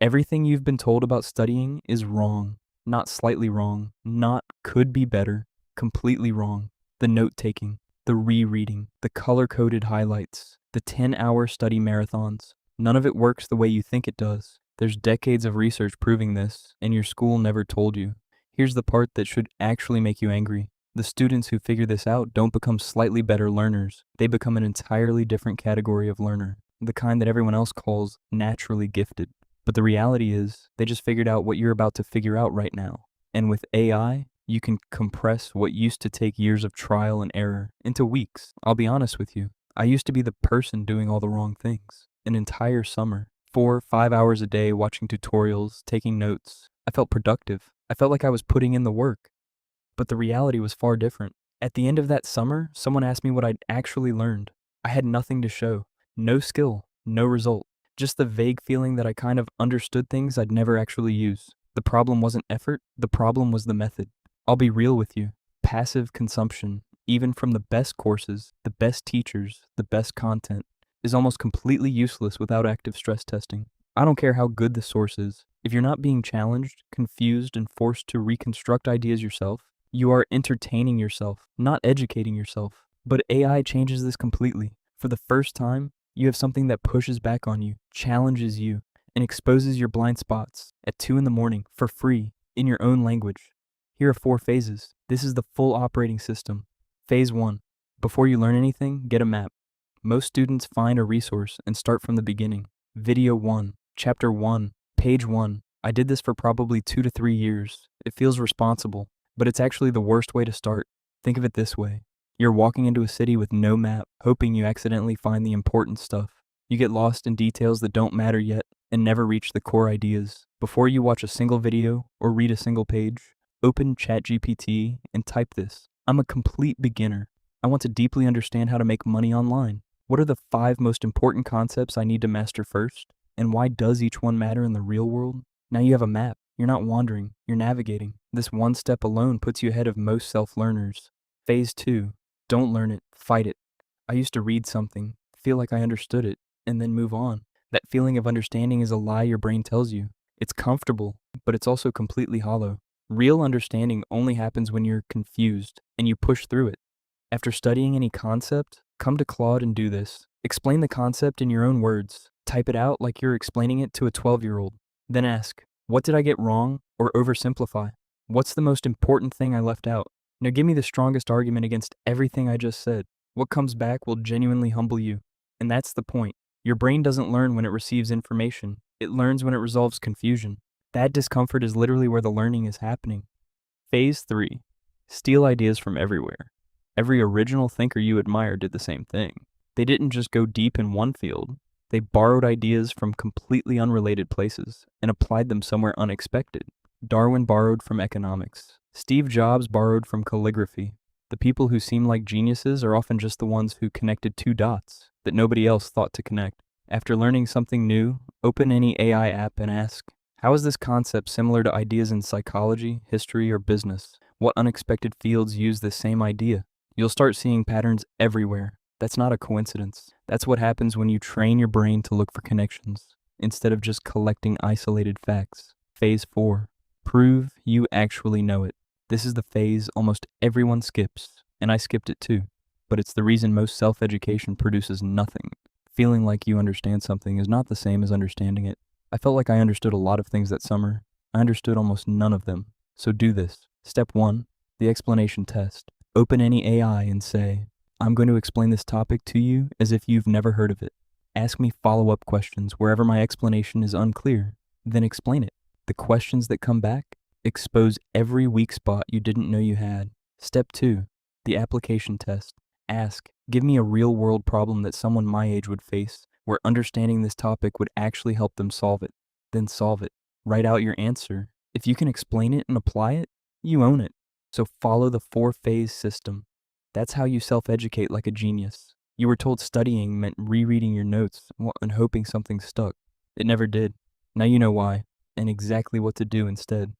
Everything you've been told about studying is wrong. Not slightly wrong, not could be better, completely wrong. The note-taking, the rereading, the color-coded highlights, the 10-hour study marathons. None of it works the way you think it does. There's decades of research proving this, and your school never told you. Here's the part that should actually make you angry. The students who figure this out don't become slightly better learners. They become an entirely different category of learner, the kind that everyone else calls naturally gifted. But the reality is, they just figured out what you're about to figure out right now. And with AI, you can compress what used to take years of trial and error into weeks. I'll be honest with you. I used to be the person doing all the wrong things. An entire summer, 4-5 hours a day watching tutorials, taking notes. I felt productive. I felt like I was putting in the work. But the reality was far different. At the end of that summer, someone asked me what I'd actually learned. I had nothing to show. No skill, no result. Just the vague feeling that I kind of understood things I'd never actually use. The problem wasn't effort, the problem was the method. I'll be real with you. Passive consumption, even from the best courses, the best teachers, the best content, is almost completely useless without active stress testing. I don't care how good the source is. If you're not being challenged, confused, and forced to reconstruct ideas yourself, you are entertaining yourself, not educating yourself. But AI changes this completely. For the first time, you have something that pushes back on you, challenges you, and exposes your blind spots at 2 in the morning for free in your own language. Here are 4 phases. This is the full operating system. Phase 1. Before you learn anything, get a map. Most students find a resource and start from the beginning. Video 1, Chapter 1, Page 1. I did this for probably 2 to 3 years. It feels responsible, but it's actually the worst way to start. Think of it this way. You're walking into a city with no map, hoping you accidentally find the important stuff. You get lost in details that don't matter yet and never reach the core ideas. Before you watch a single video or read a single page, open ChatGPT and type this. I'm a complete beginner. I want to deeply understand how to make money online. What are the 5 most important concepts I need to master first? And why does each one matter in the real world? Now you have a map. You're not wandering, you're navigating. This one step alone puts you ahead of most self-learners. Phase 2. Don't learn it, fight it. I used to read something, feel like I understood it, and then move on. That feeling of understanding is a lie your brain tells you. It's comfortable, but it's also completely hollow. Real understanding only happens when you're confused, and you push through it. After studying any concept, come to Claude and do this. Explain the concept in your own words. Type it out like you're explaining it to a 12-year-old. Then ask, what did I get wrong or oversimplify? What's the most important thing I left out? Now give me the strongest argument against everything I just said. What comes back will genuinely humble you. And that's the point. Your brain doesn't learn when it receives information. It learns when it resolves confusion. That discomfort is literally where the learning is happening. Phase 3. Steal ideas from everywhere. Every original thinker you admire did the same thing. They didn't just go deep in one field. They borrowed ideas from completely unrelated places and applied them somewhere unexpected. Darwin borrowed from economics. Steve Jobs borrowed from calligraphy. The people who seem like geniuses are often just the ones who connected 2 dots that nobody else thought to connect. After learning something new, open any AI app and ask, how is this concept similar to ideas in psychology, history, or business? What unexpected fields use this same idea? You'll start seeing patterns everywhere. That's not a coincidence. That's what happens when you train your brain to look for connections, instead of just collecting isolated facts. Phase 4. Prove you actually know it. This is the phase almost everyone skips, and I skipped it too. But it's the reason most self-education produces nothing. Feeling like you understand something is not the same as understanding it. I felt like I understood a lot of things that summer. I understood almost none of them. So do this. Step 1. The explanation test. Open any AI and say, I'm going to explain this topic to you as if you've never heard of it. Ask me follow-up questions wherever my explanation is unclear. Then explain it. The questions that come back expose every weak spot you didn't know you had. Step 2. The application test. Ask, give me a real-world problem that someone my age would face where understanding this topic would actually help them solve it. Then solve it. Write out your answer. If you can explain it and apply it, you own it. So follow the 4-phase system. That's how you self-educate like a genius. You were told studying meant rereading your notes and hoping something stuck. It never did. Now you know why, and exactly what to do instead.